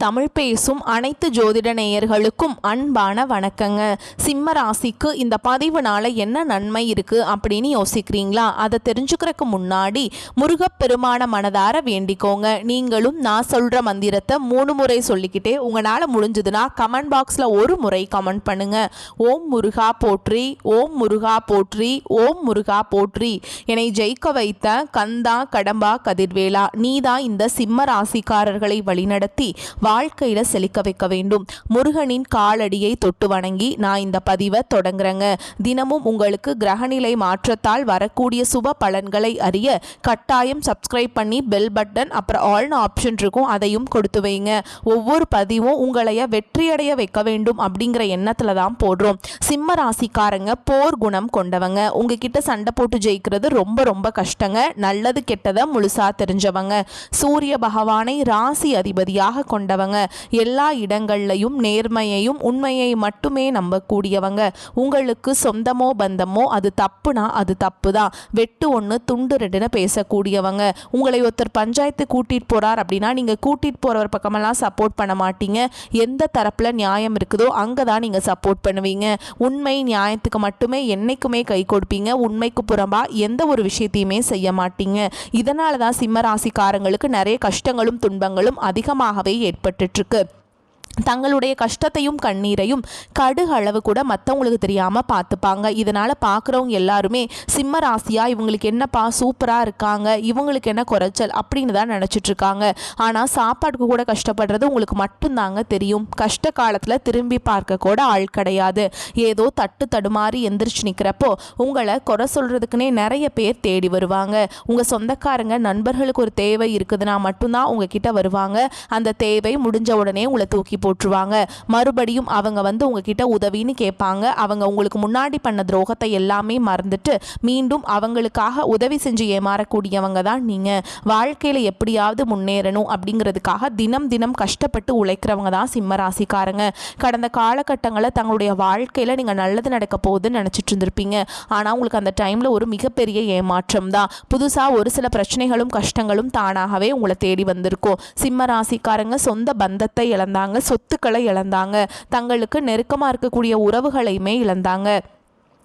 தமிழ் பேசும் அனைத்து ஜோதிட நேயர்களுக்கும் அன்பான வணக்கங்க. சிம்ம ராசிக்கு இந்த பதிவுனால என்ன நன்மை இருக்கு அப்படின்னு யோசிக்கிறீங்களா? அதை தெரிஞ்சுக்கிறதுக்கு முன்னாடி முருகப்பெருமான மனதார வேண்டிக்கோங்க. நீங்களும் நான் சொல்ற மந்திரத்தை 3 முறை சொல்லிக்கிட்டே உங்களால் முடிஞ்சதுன்னா கமெண்ட் பாக்ஸில் ஒரு முறை கமெண்ட் பண்ணுங்க. ஓம் முருகா போற்றி, ஓம் முருகா போற்றி, ஓம் முருகா போற்றி. என்னை ஜெயிக்க வைத்த கந்தா கடம்பா கதிர்வேலா, நீதான் இந்த சிம்ம ராசிக்காரர்களை வழிநடத்தி வாழ்க்கையில செழிக்க வைக்க வேண்டும். முருகனின் காலடியை தொட்டு வணங்கி நான் இந்த பதிவை தொடங்குறேங்க. தினமும் உங்களுக்கு கிரகநிலை மாற்றத்தால் வரக்கூடிய சுப பலன்களை அறிய கட்டாயம் சப்ஸ்கிரைப் பண்ணி பெல் பட்டன் அப்புறம் ஆல்னு ஆப்ஷன் இருக்கும், அதையும் கொடுத்து வைங்க. ஒவ்வொரு பதிவும் உங்களைய வெற்றியடைய வைக்க வேண்டும் அப்படிங்கிற எண்ணத்துல தான் போடுறோம். சிம்ம ராசிக்காரங்க போர் குணம் கொண்டவங்க. உங்ககிட்ட சண்டை போட்டு ஜெயிக்கிறது ரொம்ப ரொம்ப கஷ்டங்க. நல்லது கெட்டதை முழுசா தெரிஞ்சவங்க. சூரிய பகவானை ராசி அதிபதியாக கொண்டவங்க. எல்லா இடங்கள்லையும் நேர்மையையும் உண்மையை மட்டுமே நம்பக்கூடியவங்க. உங்களுக்கு சொந்தமோ பந்தமோ அது தப்புனா அது தப்பு தான். வெட்டு ஒன்று துண்டு ரெண்டுன்னு பேசக்கூடியவங்க. உங்களை ஒருத்தர் பஞ்சாயத்து கூட்டிட்டு போறார் அப்படின்னா நீங்க கூட்டிட்டு போறவர் பக்கமெல்லாம் சப்போர்ட் பண்ண மாட்டீங்க. எந்த தரப்புல நியாயம் இருக்குதோ அங்கதான் நீங்க சப்போர்ட் பண்ணுவீங்க. உண்மை நியாயத்துக்கு மட்டுமே என்னைக்குமே கை கொடுப்பீங்க. உண்மைக்கு புறம்பா எந்த ஒரு விஷயத்தையுமே செய்ய மாட்டீங்க. இதனால தான் சிம்ம ராசிக்காரங்களுக்கு நிறைய கஷ்டங்களும் துன்பங்களும் அதிகமாகவே ஏற்பட்டுருக்கு. தங்களுடைய கஷ்டத்தையும் கண்ணீரையும் கடுகு அளவு கூட மற்றவங்களுக்கு தெரியாமல் பார்த்துப்பாங்க. இதனால் பார்க்குறவங்க எல்லாருமே சிம்ம ராசியா இவங்களுக்கு என்னப்பா சூப்பராக இருக்காங்க, இவங்களுக்கு என்ன குறைச்சல் அப்படின்னு தான் நினச்சிட்ருக்காங்க. ஆனால் சாப்பாட்டுக்கு கூட கஷ்டப்படுறது உங்களுக்கு மட்டும்தாங்க தெரியும். கஷ்ட காலத்தில் திரும்பி பார்க்க கூட ஆள் கிடையாது. ஏதோ தட்டு தடுமாறி எந்திரிச்சு நிற்கிறப்போ உங்களை குறை சொல்கிறதுக்குன்னே நிறைய பேர் தேடி வருவாங்க. உங்கள் சொந்தக்காரங்க நண்பர்களுக்கு ஒரு தேவை இருக்குதுன்னா மட்டும்தான் உங்ககிட்ட வருவாங்க. அந்த தேவை முடிஞ்ச உடனே உங்களை தூக்கி போட்டுருவாங்க. மறுபடியும் அவங்க உங்ககிட்ட உதவின்னு கேட்பாங்க. அவங்க உங்களுக்கு முன்னாடி பண்ண துரோகத்தை எல்லாமே மறந்துட்டு மீண்டும் அவங்களுக்காக உதவி செஞ்சு ஏமாறக்கூடியவங்க தான் நீங்க. வாழ்க்கையில எப்படியாவது முன்னேறணும் அப்படிங்கிறதுக்காக தினம் தினம் கஷ்டப்பட்டு உழைக்கிறவங்க தான் சிம்ம ராசிக்காரங்க. கடந்த காலகட்டங்களில் தங்களுடைய வாழ்க்கையில நீங்க நல்லது நடக்க போகுதுன்னு நினைச்சிட்டு இருந்திருப்பீங்க. ஆனா உங்களுக்கு அந்த டைம்ல ஒரு மிகப்பெரிய ஏமாற்றம் தான். புதுசா ஒரு சில பிரச்சனைகளும் கஷ்டங்களும் தானாகவே உங்களை தேடி வந்திருக்கும். சிம்ம ராசிக்காரங்க சொந்த பந்தத்தை இழந்தாங்க, சொத்துக்களை இழந்தாங்க, தங்களுக்கு நெருக்கமாக இருக்கக்கூடிய உறவுகளையுமே இழந்தாங்க.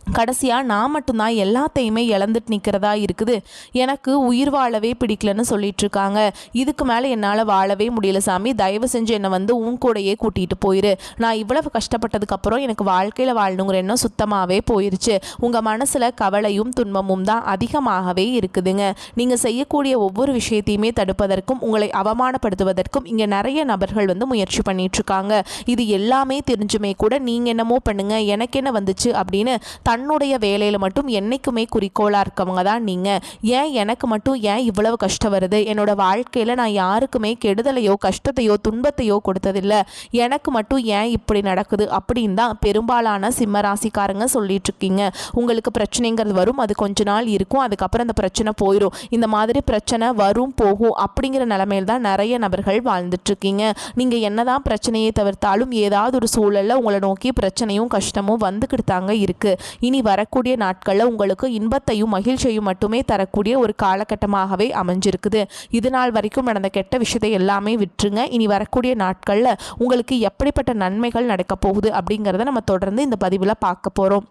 கடைசியாக நான் மட்டும்தான் எல்லாத்தையுமே இழந்துட்டு நிற்கிறதா இருக்குது. எனக்கு உயிர் வாழவே பிடிக்கலன்னு சொல்லிட்டு இருக்காங்க. இதுக்கு மேலே என்னால் வாழவே முடியல சாமி, தயவு செஞ்சு என்னை உன் கூடையே கூட்டிகிட்டு போயிரு. நான் இவ்வளவு கஷ்டப்பட்டதுக்கப்புறம் எனக்கு வாழ்க்கையில் வாழணுங்கிற எண்ணம் சுத்தமாகவே போயிருச்சு. உங்கள் மனசில் கவலையும் துன்பமும் தான் அதிகமாகவே இருக்குதுங்க. நீங்கள் செய்யக்கூடிய ஒவ்வொரு விஷயத்தையுமே தடுப்பதற்கும் உங்களை அவமானப்படுத்துவதற்கும் இங்கே நிறைய நபர்கள் முயற்சி பண்ணிகிட்ருக்காங்க. இது எல்லாமே தெரிஞ்சுமே கூட நீங்கள் என்னமோ பண்ணுங்க எனக்கு என்ன வந்துச்சு அப்படின்னு தன்னுடைய வேலையில் மட்டும் என்னைக்குமே குறிக்கோளாக இருக்கவங்க தான் நீங்கள். ஏன் எனக்கு மட்டும் ஏன் இவ்வளவு கஷ்டம் வருது, என்னோட வாழ்க்கையில் நான் யாருக்குமே கெடுதலையோ கஷ்டத்தையோ துன்பத்தையோ கொடுத்ததில்லை, எனக்கு மட்டும் ஏன் இப்படி நடக்குது அப்படின்னு தான் பெரும்பாலான சிம்ம ராசிக்காரங்க சொல்லிட்டு இருக்கீங்க. உங்களுக்கு பிரச்சனைங்கிறது வரும், அது கொஞ்ச நாள் இருக்கும், அதுக்கப்புறம் அந்த பிரச்சனை போயிடும். இந்த மாதிரி பிரச்சனை வரும் போகும் அப்படிங்கிற நிலைமையில் தான் நிறைய நபர்கள் வாழ்ந்துட்டுருக்கீங்க. நீங்கள் என்னதான் பிரச்சனையை தவிர்த்தாலும் ஏதாவது ஒரு சூழலில் உங்களை நோக்கி பிரச்சனையும் கஷ்டமும் வந்துக்கிட்டு தாங்க இருக்குது. இனி வரக்கூடிய நாட்களில் உங்களுக்கு இன்பத்தையும் மகிழ்ச்சியையும் மட்டுமே தரக்கூடிய ஒரு காலகட்டமாகவே அமைஞ்சிருக்குது. இது நாள் வரைக்கும் நடந்த கெட்ட விஷயத்தை எல்லாமே விட்டுருங்க. இனி வரக்கூடிய நாட்களில் உங்களுக்கு எப்படிப்பட்ட நன்மைகள் நடக்க போகுது அப்படிங்கிறத நம்ம தொடர்ந்து இந்த பதிவில் பார்க்க போகிறோம்.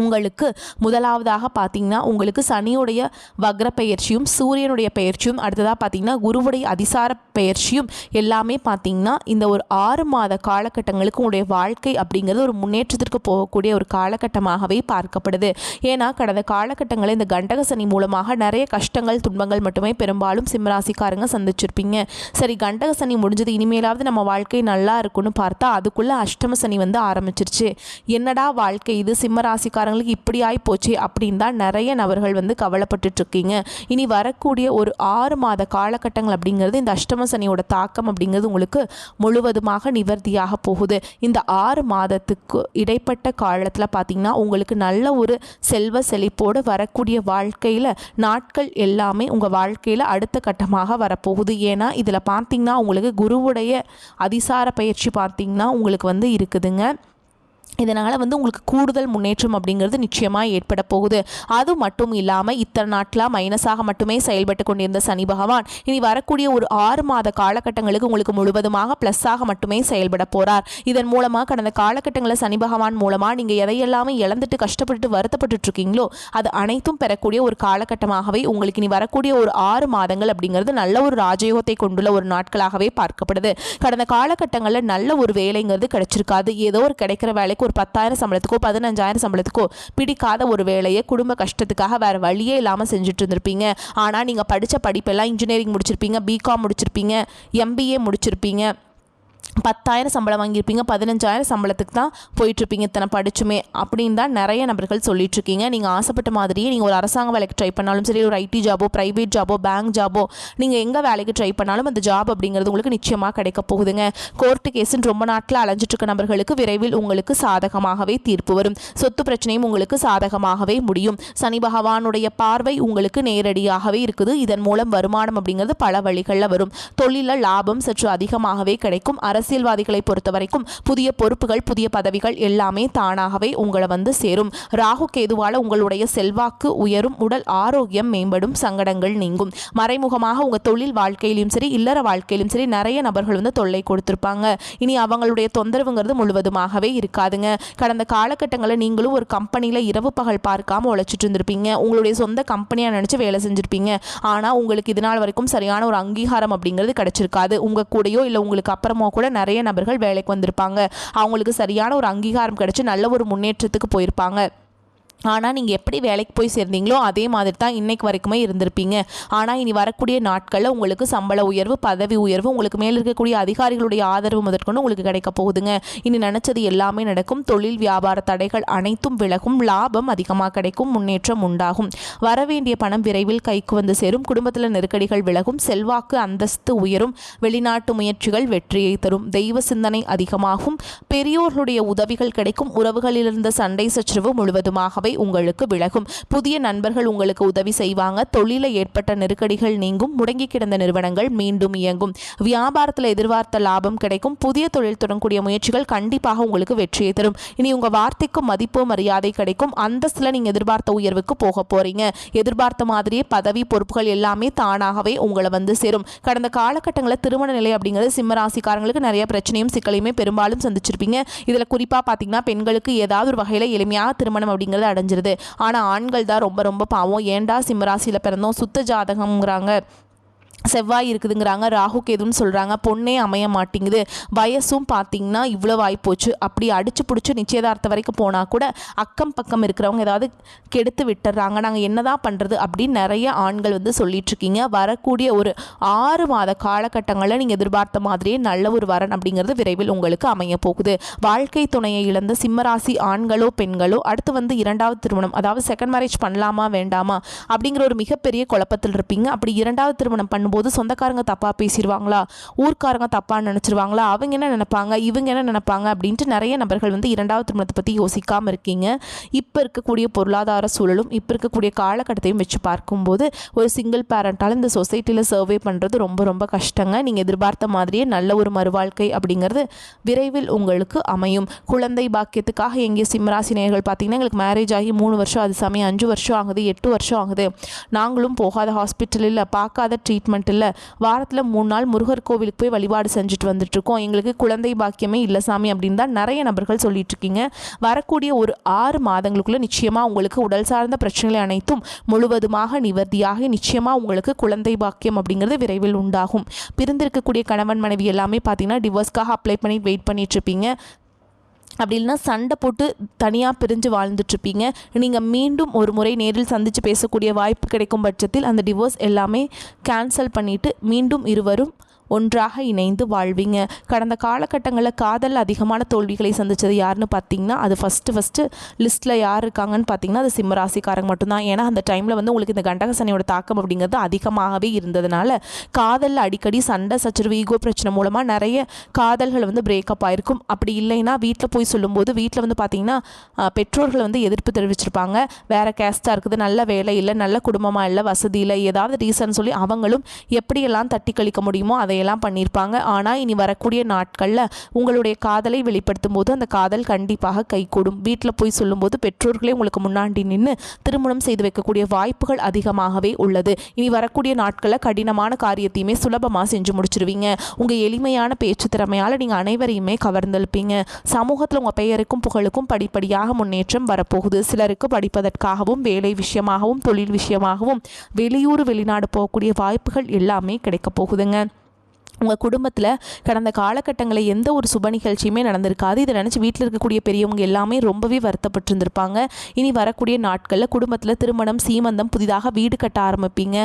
உங்களுக்கு முதலாவதாக பார்த்தீங்கன்னா உங்களுக்கு சனியுடைய வக்ர பெயர்ச்சியும் சூரியனுடைய பெயர்ச்சியும், அடுத்ததாக பார்த்தீங்கன்னா குருவுடைய அதிசார பெயர்ச்சியும் எல்லாமே பார்த்தீங்கன்னா இந்த ஒரு 6 மாத காலகட்டங்களுக்கு உங்களுடைய வாழ்க்கை அப்படிங்கிறது ஒரு முன்னேற்றத்திற்கு போகக்கூடிய ஒரு காலகட்டமாகவே பார்க்கப்படுது. ஏன்னா கடந்த காலகட்டங்களில் இந்த கண்டக சனி மூலமாக நிறைய கஷ்டங்கள் துன்பங்கள் மட்டுமே பெரும்பாலும் சிம்மராசிக்காரங்க சந்திச்சிருப்பீங்க. சரி, கண்டக சனி முடிஞ்சது, இனிமேலாவது நம்ம வாழ்க்கை நல்லா இருக்குன்னு பார்த்தா அதுக்குள்ளே அஷ்டம சனி ஆரம்பிச்சிருச்சு. என்னடா வாழ்க்கை இது, சிம்மராசிக்கார இப்படி ஆகி போச்சு அப்படின்னு தான் நிறைய நபர்கள் கவலைப்பட்டு இருக்கீங்க. இனி வரக்கூடிய ஒரு 6 மாத காலகட்டங்கள் அப்படிங்கிறது இந்த அஷ்டம சனியோட தாக்கம் அப்படிங்கிறது உங்களுக்கு முழுவதுமாக நிவர்த்தியாக போகுது. இந்த 6 மாதத்துக்கு இடைப்பட்ட காலத்தில் பார்த்தீங்கன்னா உங்களுக்கு நல்ல ஒரு செல்வ செழிப்போடு வரக்கூடிய வாழ்க்கையில் நாட்கள் எல்லாமே உங்கள் வாழ்க்கையில் அடுத்த கட்டமாக வரப்போகுது. ஏன்னா இதில் பார்த்தீங்கன்னா உங்களுக்கு குருவுடைய அதிசார பயிற்சி பார்த்தீங்கன்னா உங்களுக்கு இருக்குதுங்க. இதனால் வந்து உங்களுக்கு கூடுதல் முன்னேற்றம் அப்படிங்கிறது நிச்சயமாக ஏற்பட போகுது. அது மட்டும் இல்லாமல் இத்தனை நாட்களாக மைனஸாக மட்டுமே செயல்பட்டு கொண்டிருந்த சனி பகவான் இனி வரக்கூடிய ஒரு 6 மாத காலகட்டங்களுக்கு உங்களுக்கு முழுவதுமாக ப்ளஸ்ஸாக மட்டுமே செயல்பட போகிறார். இதன் மூலமாக கடந்த காலகட்டங்களில் சனி பகவான் மூலமாக நீங்கள் எதையெல்லாமே இழந்துட்டு கஷ்டப்பட்டு வருத்தப்பட்டு இருக்கீங்களோ அது அனைத்தும் பெறக்கூடிய ஒரு காலகட்டமாகவே உங்களுக்கு இனி வரக்கூடிய ஒரு 6 மாதங்கள் அப்படிங்கிறது நல்ல ஒரு ராஜயோகத்தை கொண்டுள்ள ஒரு நாட்களாகவே பார்க்கப்படுது. கடந்த காலகட்டங்களில் நல்ல ஒரு வேலைங்கிறது கிடைச்சிருக்காது. ஏதோ ஒரு கிடைக்கிற வேலைக்கு ஒரு 10,000 சம்பளத்துக்கோ 15,000 சம்பளத்துக்கோ பிடிக்காத ஒரு வேலையை குடும்ப கஷ்டத்துக்காக வேறு வழியே இல்லாமல் செஞ்சுட்டு இருந்திருப்பீங்க. ஆனால் நீங்கள் படித்த படிப்பெல்லாம் இன்ஜினியரிங் முடிச்சிருப்பீங்க, பிகாம் முடிச்சிருப்பீங்க, எம்பிஏ முடிச்சிருப்பீங்க, 10,000 சம்பளம் வாங்கியிருப்பீங்க, 15,000 சம்பளத்துக்கு தான் போயிட்டுருப்பீங்க இத்தனை படிச்சுமே அப்படின்னு தான் நிறைய நபர்கள் சொல்லிட்டுருக்கீங்க. நீங்கள் ஆசைப்பட்ட மாதிரியே நீங்கள் ஒரு அரசாங்க வேலைக்கு ட்ரை பண்ணாலும் சரி, ஒரு ஐடி ஜாபோ, ப்ரைவேட் ஜாபோ, பேங்க் ஜாபோ, நீங்கள் எங்கே வேலைக்கு ட்ரை பண்ணாலும் அந்த ஜாப் அப்படிங்கிறது உங்களுக்கு நிச்சயமாக கிடைக்க போகுதுங்க. கோர்ட்டு கேஸுன்னு ரொம்ப நாட்டில் அலைஞ்சிட்ருக்க நபர்களுக்கு விரைவில் உங்களுக்கு சாதகமாகவே தீர்ப்பு வரும். சொத்து பிரச்சனையும் உங்களுக்கு சாதகமாகவே முடியும். சனி பகவானுடைய பார்வை உங்களுக்கு நேரடியாகவே இருக்குது. இதன் மூலம் வருமானம் அப்படிங்கிறது பல வழிகளில் வரும். தொழிலில் லாபம் சற்று அதிகமாகவே கிடைக்கும். அரசியல்வாதிகளை பொறுத்த வரைக்கும் புதிய பொறுப்புகள், புதிய பதவிகள் எல்லாமே தானாகவே உங்களை வந்து சேரும். ராகு கேதுவால உங்களுடைய செல்வாக்கு உயரும், உடல் ஆரோக்கியம் மேம்படும், சங்கடங்கள் நீங்கும். மறைமுகமாக உங்கள் தொழில் வாழ்க்கையிலும் சரி, இல்லற வாழ்க்கையிலும் சரி நிறைய நபர்கள் வந்து தொல்லை கொடுத்துருப்பாங்க. இனி அவங்களுடைய தொந்தரவுங்கிறது முழுவதுமாகவே இருக்காதுங்க. கடந்த காலகட்டங்களில் நீங்களும் ஒரு கம்பெனியில் இரவு பகல் பார்க்காம உழைச்சிட்டு இருந்திருப்பீங்க. உங்களுடைய சொந்த கம்பெனியாக நினச்சி வேலை செஞ்சுருப்பீங்க. ஆனால் உங்களுக்கு இது நாள் வரைக்கும் சரியான ஒரு அங்கீகாரம் அப்படிங்கிறது கிடைச்சிருக்காது. உங்கள் கூடயோ இல்லை உங்களுக்கு அப்புறமோ கூட நிறைய நபர்கள் வேலைக்கு வந்திருப்பாங்க. அவங்களுக்கு சரியான ஒரு அங்கீகாரம் கிடைச்சி நல்ல ஒரு முன்னேற்றத்துக்கு போயிருப்பாங்க. ஆனால் நீங்கள் எப்படி வேலைக்கு போய் சேர்ந்தீங்களோ அதே மாதிரி தான் இன்றைக்கு வரைக்குமே இருந்திருப்பீங்க. ஆனால் இனி வரக்கூடிய நாட்களில் உங்களுக்கு சம்பள உயர்வு, பதவி உயர்வு, உங்களுக்கு மேலே இருக்கக்கூடிய அதிகாரிகளுடைய ஆதரவு முதற்கொண்டு உங்களுக்கு கிடைக்க போகுதுங்க. இனி நினச்சது எல்லாமே நடக்கும். தொழில் வியாபார தடைகள் அனைத்தும் விலகும். லாபம் அதிகமாக கிடைக்கும். முன்னேற்றம் உண்டாகும். வரவேண்டிய பணம் விரைவில் கைக்கு வந்து சேரும். குடும்பத்தில் நெருக்கடிகள் விலகும். செல்வாக்கு அந்தஸ்து உயரும். வெளிநாட்டு முயற்சிகள் வெற்றியை தரும். தெய்வ சிந்தனை அதிகமாகும். பெரியோர்களுடைய உதவிகள் கிடைக்கும். உறவுகளில் இருந்த சண்டை சச்சரவு முழுவதுமாகவே உங்களுக்கு விலகும். புதிய நண்பர்கள் உங்களுக்கு உதவி செய்வாங்க. தொழிலில் ஏற்பட்ட நெருக்கடிகள் நீங்கும். முடங்கி கிடந்த நிறுவனங்கள் மீண்டும் இயங்கும். வியாபாரத்தில் எதிர்பார்த்த லாபம் கிடைக்கும். புதிய தொழில் தொடங்கக்கூடிய முயற்சிகள் கண்டிப்பாக உங்களுக்கு வெற்றியை தரும். இனி உங்க வார்த்தைக்கு மதிப்பு மரியாதை கிடைக்கும். அந்தஸ்துல நீங்க எதிர்பார்த்த உயர்வுக்கு போக போறீங்க. எதிர்பார்த்த மாதிரியே பதவி பொறுப்புகள் எல்லாமே தானாகவே உங்களை வந்து சேரும். கடந்த காலகட்டங்களில் திருமண நிலை அப்படிங்கிறது சிம்மராசிக்காரங்களுக்கு நிறைய பிரச்சனையும் சிக்கலையுமே பெரும்பாலும் சந்திச்சிருப்பீங்க. இதில் குறிப்பாக பார்த்தீங்கன்னா பெண்களுக்கு ஏதாவது ஒரு வகையில் எளிமையாக திருமணம் அப்படிங்கிறது அடைஞ்சிருது. ஆனால் ஆண்கள் தான் ரொம்ப ரொம்ப பாவம். ஏண்டா சிம்மராசியில் பிறந்தோம், சுத்த ஜாதகம்ங்கிறாங்க, செவ்வாய் இருக்குதுங்கிறாங்க, ராகு கேதுன்னு சொல்கிறாங்க, பொண்ணே அமைய மாட்டேங்குது, வயசும் பார்த்திங்கன்னா இவ்வளோ ஆகிப்போச்சு, அப்படி அடிச்சு பிடிச்சி நிச்சயதார்த்தம் வரைக்கும் போனால் கூட அக்கம் பக்கம் இருக்கிறவங்க ஏதாவது கெடுத்து விட்டுறாங்க, நாங்கள் என்ன தான் பண்ணுறது அப்படின்னு நிறைய ஆண்கள் வந்து சொல்லிகிட்ருக்கீங்க. வரக்கூடிய ஒரு 6 மாத காலகட்டங்களில் நீங்கள் எதிர்பார்த்த மாதிரியே நல்ல ஒரு வரன் அப்படிங்கிறது விரைவில் உங்களுக்கு அமைய போகுது. வாழ்க்கை துணையை இழந்த சிம்மராசி ஆண்களோ பெண்களோ அடுத்து வந்து 2வது திருமணம், அதாவது செகண்ட் மேரேஜ் பண்ணலாமா வேண்டாமா அப்படிங்கிற ஒரு மிகப்பெரிய குழப்பத்தில் இருப்பீங்க. அப்படி 2வது திருமணம் பண்ணும்போது சொந்தக்காரங்க தப்பாக பேசிடுவாங்களா, ஊர்க்காரங்க தப்பாக நினச்சிருவாங்களா, அவங்க என்ன நினைப்பாங்க, இவங்க என்ன நினைப்பாங்க அப்படின்ட்டு நிறைய நபர்கள் வந்து 2வது திருமணத்தை பற்றி யோசிக்காமல் இருக்கீங்க. இப்போ இருக்கக்கூடிய பொருளாதார சூழலும் இப்போ இருக்கக்கூடிய காலகட்டத்தையும் வச்சு பார்க்கும்போது ஒரு சிங்கிள் பேரண்டால் இந்த சொசைட்டியில் சர்வே பண்ணுறது ரொம்ப ரொம்ப கஷ்டங்க. நீங்கள் எதிர்பார்த்த மாதிரியே நல்ல ஒரு மறுவாழ்க்கை அப்படிங்கிறது விரைவில் உங்களுக்கு அமையும். குழந்தை பாக்கியத்துக்காக எங்கே சிம்மராசி நேயர்கள் பார்த்தீங்கன்னா எங்களுக்கு மேரேஜ் ஆகி 3 வருஷம், அது சமயம் 5 வருஷம் ஆகுது, 8 வருஷம் ஆகுது, நாங்களும் போகாத ஹாஸ்பிட்டல் இல்லை, பார்க்காத ட்ரீட்மெண்ட் இல்லை, வாரத்தில் 3 நாள் முருகர் கோவிலுக்கு போய் வழிபாடு செஞ்சுட்டு வந்துட்டுருக்கோம், எங்களுக்கு குழந்தை பாக்கியமே இல்லை சாமி அப்படின்னு தான் நிறைய நபர்கள் சொல்லிட்டு இருக்கீங்க. வரக்கூடிய ஒரு 6 மாதங்களுக்குள்ள நிச்சயமாக உங்களுக்கு உடல் சார்ந்த பிரச்சனைகளை அனைத்தும் முழுவதுமாக நிவர்த்தியாக நிச்சயமாக உங்களுக்கு குழந்தை பாக்கியம் அப்படிங்கிறது விரைவில் உண்டாகும். பிரிந்திருக்கக்கூடிய கணவன் மனைவி எல்லாமே பார்த்தீங்கன்னா டிவோர்ஸ்க்காக அப்ளை பண்ணி வெயிட் பண்ணிட்டு இருப்பீங்க. அப்படி இல்லைனா சண்டை போட்டு தனியாக பிரிஞ்சு வாழ்ந்துட்டுருப்பீங்க. நீங்கள் மீண்டும் ஒரு முறை நேரில் சந்தித்து பேசக்கூடிய வாய்ப்பு கிடைக்கும் பட்சத்தில் அந்த டிவோர்ஸ் எல்லாமே கேன்சல் பண்ணிவிட்டு மீண்டும் இருவரும் ஒன்றாக இணைந்து வாழ்வீங்க. கடந்த காலகட்டங்களில் காதல் அதிகமான தோல்விகளை சந்தித்தது யாருன்னு பார்த்தீங்கன்னா அது ஃபஸ்ட்டு லிஸ்ட்டில் யார் இருக்காங்கன்னு பார்த்தீங்கன்னா அது சிம்மராசிக்காரங்க மட்டும்தான். ஏன்னா அந்த டைமில் வந்து உங்களுக்கு இந்த கண்டக சனியோட தாக்கம் அப்படிங்கிறது அதிகமாகவே இருந்ததுனால காதலில் அடிக்கடி சண்டை சச்சரவு ஈகோ பிரச்சனை மூலமாக நிறைய காதல்கள் வந்து பிரேக்கப் ஆகிருக்கும். அப்படி இல்லைன்னா வீட்டில் போய் சொல்லும்போது வீட்டில் வந்து பார்த்தீங்கன்னா பெற்றோர்கள் வந்து எதிர்ப்பு தெரிவிச்சிருப்பாங்க. வேறு கேஸ்ட்டாக இருக்குது, நல்ல வேலை இல்லை, நல்ல குடும்பமாக இல்லை, வசதி இல்லை, ஏதாவது ரீசன் சொல்லி அவங்களும் எப்படியெல்லாம் தட்டி கழிக்க முடியுமோ அதை அதையெல்லாம் பண்ணியிருப்பாங்க. ஆனால் இனி வரக்கூடிய நாட்களில் உங்களுடைய காதலை வெளிப்படுத்தும் போது அந்த காதல் கண்டிப்பாக கைகூடும். வீட்டில் போய் சொல்லும்போது பெற்றோர்களே உங்களுக்கு முன்னாடி நின்று திருமணம் செய்து வைக்கக்கூடிய வாய்ப்புகள் அதிகமாகவே உள்ளது. இனி வரக்கூடிய நாட்களில் கடினமான காரியத்தையுமே சுலபமாக செஞ்சு முடிச்சிருவீங்க. உங்கள் எளிமையான பேச்சு திறமையால் நீங்கள் அனைவரையுமே கவர்ந்தெழுப்பீங்க. சமூகத்தில் உங்கள் பெயருக்கும் புகழுக்கும் படிப்படியாக முன்னேற்றம் வரப்போகுது. சிலருக்கு படிப்பதற்காகவும் வேலை விஷயமாகவும் தொழில் விஷயமாகவும் வெளியூர் வெளிநாடு போகக்கூடிய வாய்ப்புகள் எல்லாமே கிடைக்க போகுதுங்க. உங்கள் குடும்பத்தில் கடந்த காலகட்டங்களில் எந்த ஒரு சுப நிகழ்ச்சியுமே நடந்திருக்காது. இதை நினச்சி வீட்டில் இருக்கக்கூடிய பெரியவங்க எல்லாமே ரொம்பவே வருத்தப்பட்டிருந்திருப்பாங்க. இனி வரக்கூடிய நாட்களில் குடும்பத்தில் திருமணம், சீமந்தம், புதிதாக வீடு கட்ட ஆரம்பிப்பீங்க.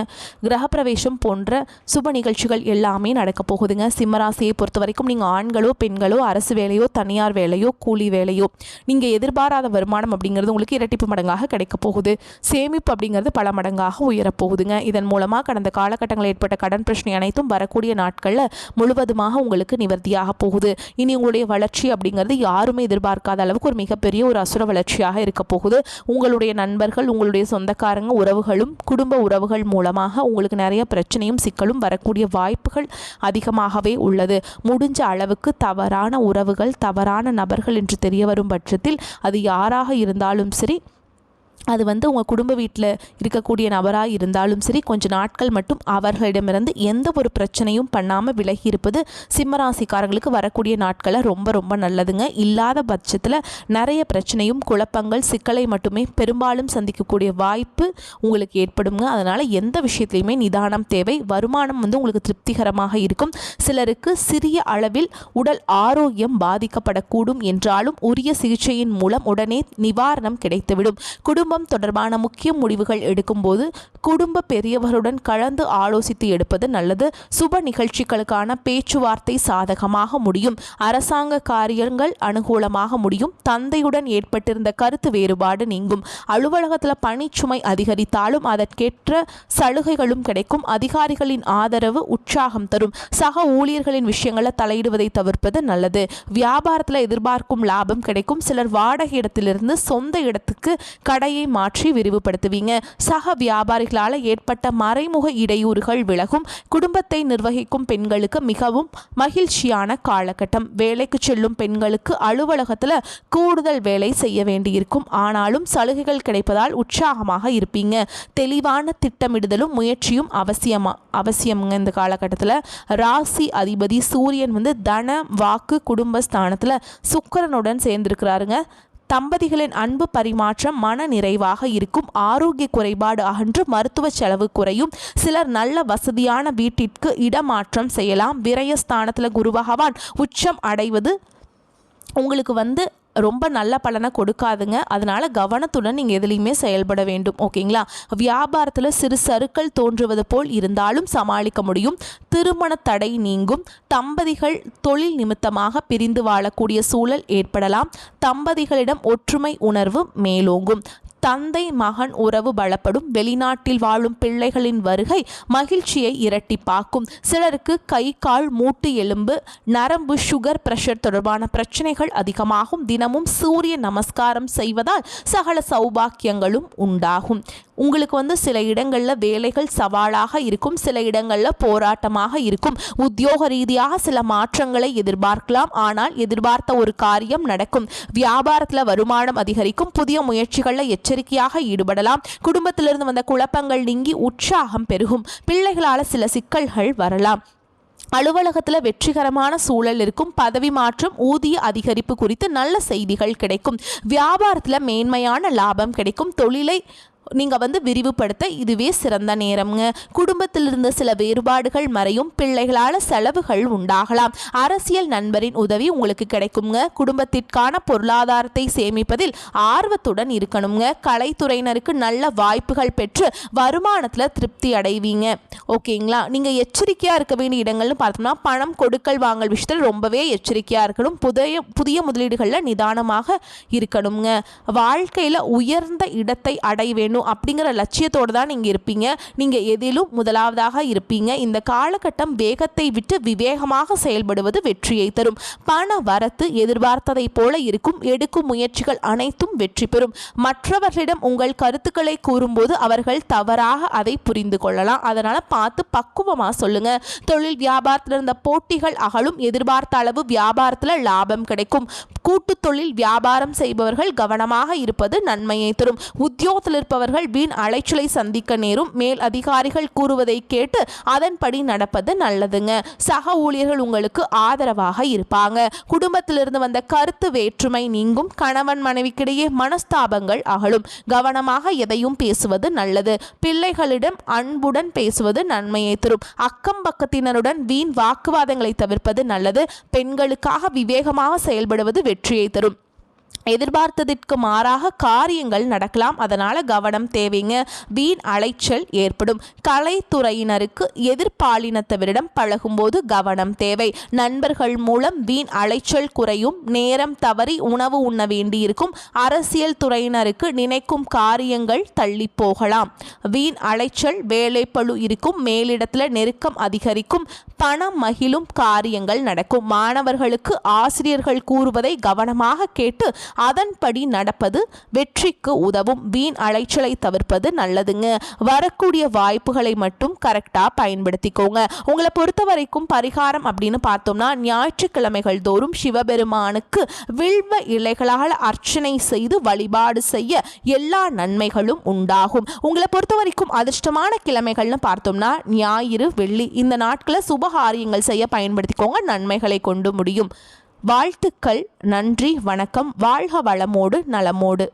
கிரகப்பிரவேசம் போன்ற சுப நிகழ்ச்சிகள் எல்லாமே நடக்க போகுதுங்க. சிம்மராசியை பொறுத்த வரைக்கும் நீங்கள் ஆண்களோ பெண்களோ அரசு வேலையோ தனியார் வேலையோ கூலி வேலையோ நீங்கள் எதிர்பாராத வருமானம் அப்படிங்கிறது உங்களுக்கு இரட்டிப்பு மடங்காக கிடைக்க போகுது. சேமிப்பு அப்படிங்கிறது பல மடங்காக உயரப்போகுதுங்க. இதன் மூலமாக கடந்த காலகட்டங்களில் ஏற்பட்ட கடன் பிரச்சனை அனைத்தும் வரக்கூடிய நாட்களில் முழுவதுமாக உங்களுக்கு நிவர்த்தியாக போகுது. இனி உங்களுடைய வளர்ச்சி அப்படிங்கிறது யாருமே எதிர்பார்க்காத அளவுக்கு ஒரு மிகப்பெரிய ஒரு அசுர வளர்ச்சியாக இருக்க போகுது. உங்களுடைய நண்பர்கள், உங்களுடைய சொந்தக்காரங்க, உறவுகளும் குடும்ப உறவுகள் மூலமாக உங்களுக்கு நிறைய பிரச்சனையும் சிக்கலும் வரக்கூடிய வாய்ப்புகள் அதிகமாகவே உள்ளது. முடிஞ்ச அளவுக்கு தவறான உறவுகள், தவறான நபர்கள் என்று தெரிய வரும் பட்சத்தில் அது யாராக இருந்தாலும் சரி, அது உங்கள் குடும்ப வீட்டில் இருக்கக்கூடிய நபராக இருந்தாலும் சரி, கொஞ்ச நாட்கள் மட்டும் அவர்களிடமிருந்து எந்த ஒரு பிரச்சனையும் பண்ணாமல் விலகி இருப்பது சிம்மராசிக்காரங்களுக்கு வரக்கூடிய நாட்களில் ரொம்ப ரொம்ப நல்லதுங்க. இல்லாத பட்சத்தில் நிறைய பிரச்சனையும் குழப்பங்கள் சிக்கலை மட்டுமே பெரும்பாலும் சந்திக்கக்கூடிய வாய்ப்பு உங்களுக்கு ஏற்படுங்க. அதனால் எந்த விஷயத்துலையுமே நிதானம் தேவை. வருமானம் உங்களுக்கு திருப்திகரமாக இருக்கும். சிலருக்கு சிறிய அளவில் உடல் ஆரோக்கியம் பாதிக்கப்படக்கூடும் என்றாலும் உரிய சிகிச்சையின் மூலம் உடனே நிவாரணம் கிடைத்துவிடும். குடும்பம் தொடர்பான முக்கிய முடிவுகள் எடுக்கும்போது குடும்ப பெரியவர்களுடன் கலந்து ஆலோசித்து எடுப்பது நல்லது. சுப நிகழ்ச்சிகளுக்கான பேச்சுவார்த்தை சாதகமாக முடியும். அரசாங்க காரியங்கள் அனுகூலமாக முடியும். தந்தையுடன் ஏற்பட்டிருந்த கருத்து வேறுபாடு நீங்கும். அலுவலகத்தில் பணிச்சுமை அதிகரித்தாலும் அதற்கேற்ற சலுகைகளும் கிடைக்கும். அதிகாரிகளின் ஆதரவு உற்சாகம் தரும். சக ஊழியர்களின் விஷயங்களை தலையிடுவதை தவிர்ப்பது நல்லது. வியாபாரத்தில் எதிர்பார்க்கும் லாபம் கிடைக்கும். சிலர் வாடகை இடத்திலிருந்து சொந்த இடத்துக்கு கடையை மாற்றி விரிவுபடுத்துவீங்க. சக வியாபாரிகளால் ஏற்பட்ட மறைமுக இடையூறுகள் விலகும். குடும்பத்தை நிர்வகிக்கும் பெண்களுக்கு மிகவும் மகிழ்ச்சியான காலகட்டம். வேலைக்கு செல்லும் பெண்களுக்கு அலுவலகத்தில் கூடுதல் வேலை செய்ய வேண்டியிருக்கும். ஆனாலும் சலுகைகள் கிடைப்பதால் உற்சாகமாக இருப்பீங்க. தெளிவான திட்டமிடுதலும் முயற்சியும் அவசியம்ங்க. இந்த காலகட்டத்தில் ராசி அதிபதி சூரியன் தன வாக்கு குடும்பஸ்தானத்தில் சுக்கிரனுடன் சேர்ந்திருக்கிறாருங்க. தம்பதிகளின் அன்பு பரிமாற்றம் மன நிறைவாக இருக்கும். ஆரோக்கிய குறைபாடு அகன்று மருத்துவ செலவு குறையும். சிலர் நல்ல வசதியான வீட்டிற்கு இடமாற்றம் செய்யலாம். விரயஸ்தானத்தில் குரு பகவான் உச்சம் அடைவது உங்களுக்கு ரொம்ப நல்ல பலனை கொடுக்காதுங்க. அதனால் கவனத்துடன் நீங்கள் எதுலேயுமே செயல்பட வேண்டும். ஓகேங்களா? வியாபாரத்தில் சிறு சறுக்கள் தோன்றுவது போல் இருந்தாலும் சமாளிக்க முடியும். திருமண தடை நீங்கும். தம்பதிகள் தொழில் நிமித்தமாக பிரிந்து வாழக்கூடிய சூழல் ஏற்படலாம். தம்பதிகளிடம் ஒற்றுமை உணர்வு மேலோங்கும். தந்தை மகன் உறவு பலப்படும். வெளிநாட்டில் வாழும் பிள்ளைகளின் வருகை மகிழ்ச்சியை இரட்டிப்பாக்கும். சிலருக்கு கை கால் மூட்டு எலும்பு நரம்பு சுகர் பிரஷர் தொடர்பான பிரச்சனைகள் அதிகமாகும். தினமும் சூரிய நமஸ்காரம் செய்வதால் சகல சௌபாக்கியங்களும் உண்டாகும். உங்களுக்கு சில இடங்களில் வேலைகள் சவாலாக இருக்கும். சில இடங்களில் போராட்டமாக இருக்கும். உத்தியோக ரீதியாக சில மாற்றங்களை எதிர்பார்க்கலாம். ஆனால் எதிர்பார்த்த ஒரு காரியம் நடக்கும். வியாபாரத்தில் வருமானம் அதிகரிக்கும். புதிய முயற்சிகளில் எச்சரிக்கையாக ஈடுபடலாம். குடும்பத்திலிருந்து வந்த குழப்பங்கள் நீங்கி உற்சாகம் பெருகும். பிள்ளைகளால் சில சிக்கல்கள் வரலாம். அலுவலகத்தில் வெற்றிகரமான சூழல் இருக்கும். பதவி மாற்றம், ஊதிய அதிகரிப்பு குறித்து நல்ல செய்திகள் கிடைக்கும். வியாபாரத்தில் மேன்மையான லாபம் கிடைக்கும். தொழிலை நீங்கள் விரிவுபடுத்த இதுவே சிறந்த நேரம்ங்க. குடும்பத்தில் இருந்த சில வேறுபாடுகள் மறையும். பிள்ளைகளால் செலவுகள் உண்டாகலாம். அரசியல் நண்பரின் உதவி உங்களுக்கு கிடைக்குங்க. குடும்பத்திற்கான பொருளாதாரத்தை சேமிப்பதில் ஆர்வத்துடன் இருக்கணுங்க. கலைத்துறையினருக்கு நல்ல வாய்ப்புகள் பெற்று வருமானத்தில் திருப்தி அடைவீங்க. ஓகேங்களா? நீங்கள் எச்சரிக்கையாக இருக்க வேண்டிய இடங்கள்னு பார்த்தோம்னா பணம் கொடுக்கல் வாங்கல் விஷயத்தில் ரொம்பவே எச்சரிக்கையாக இருக்கணும். புதிய முதலீடுகளில் நிதானமாக இருக்கணுங்க. வாழ்க்கையில் உயர்ந்த இடத்தை அடைய வேண்டும் வேணும் அப்படிங்கிற லட்சியத்தோடு தான் நீங்கள் இருப்பீங்க. நீங்கள் எதிலும் முதலாவதாக இருப்பீங்க. இந்த காலகட்டம் வேகத்தை விட்டு விவேகமாக செயல்படுவது வெற்றியை தரும். பண வரத்து எதிர்பார்த்ததை போல இருக்கும். எடுக்கும் முயற்சிகள் அனைத்தும் வெற்றி பெறும். மற்றவர்களிடம் உங்கள் கருத்துக்களை கூறும்போது அவர்கள் தவறாக அதை புரிந்து கொள்ளலாம். அதனால் பார்த்து பக்குவமாக சொல்லுங்க. தொழில் வியாபாரத்தில் இருந்த போட்டிகள் அகலும். எதிர்பார்த்த அளவு வியாபாரத்தில் லாபம் கிடைக்கும். கூட்டு தொழில் வியாபாரம் செய்பவர்கள் கவனமாக இருப்பது நன்மையை தரும். உத்தியோகத்தில் இருப்பவர்கள் வீண் அலைச்சலை சந்திக்க நேரும். மேல் அதிகாரிகள் கூறுவதை கேட்டு அதன்படி நடப்பது நல்லதுங்க. சக ஊழியர்கள் உங்களுக்கு ஆதரவாக இருப்பாங்க. குடும்பத்திலிருந்து வந்த கருத்து வேற்றுமை நீங்கும். கணவன் மனைவிக்கிடையே மனஸ்தாபங்கள் அகலும். கவனமாக எதையும் பேசுவது நல்லது. பிள்ளைகளிடம் அன்புடன் பேசுவது நன்மையை தரும். அக்கம் பக்கத்தினருடன் வீண் வாக்குவாதங்களை தவிர்ப்பது நல்லது. பெண்களுக்காக விவேகமாக செயல்படுவது வெற்றியை தரும். எதிர்பார்த்ததற்கு மாறாக காரியங்கள் நடக்கலாம். அதனால் கவனம் தேவைங்க. வீண் அலைச்சல் ஏற்படும். கலைத்துறையினருக்கு எதிர்பாலினத்தவரிடம் பழகும்போது கவனம் தேவை. நண்பர்கள் மூலம் வீண் அலைச்சல் குறையும். நேரம் தவறி உணவு உண்ண வேண்டியிருக்கும். அரசியல் துறையினருக்கு நினைக்கும் காரியங்கள் தள்ளி போகலாம். வீண் அலைச்சல் வேலைப்பளு இருக்கும். மேலிடத்தில் நெருக்கம் அதிகரிக்கும். பணம் மகிழும் காரியங்கள் நடக்கும். மாணவர்களுக்கு ஆசிரியர்கள் கூறுவதை கவனமாக கேட்டு அதன்படி நடப்பது வெற்றிக்கு உதவும். வீண் அலைச்சலை தவிர்ப்பது நல்லதுங்க. வரக்கூடிய வாய்ப்புகளை மட்டும் கரெக்டாக பயன்படுத்திக்கோங்க. உங்களை பொறுத்த வரைக்கும் பரிகாரம் அப்படின்னு பார்த்தோம்னா, ஞாயிற்றுக்கிழமைகள் தோறும் சிவபெருமானுக்கு வில்வ இலைகளால் அர்ச்சனை செய்து வழிபாடு செய்ய எல்லா நன்மைகளும் உண்டாகும். உங்களை பொறுத்த வரைக்கும் அதிர்ஷ்டமான கிழமைகள்னு பார்த்தோம்னா ஞாயிறு, வெள்ளி. இந்த நாட்களை சுபகாரியங்கள் செய்ய பயன்படுத்திக்கோங்க. நன்மைகளை கொண்டு முடியும். வாழ்த்துக்கள். நன்றி, வணக்கம். வாழ்க வளமோடு நலமோடு.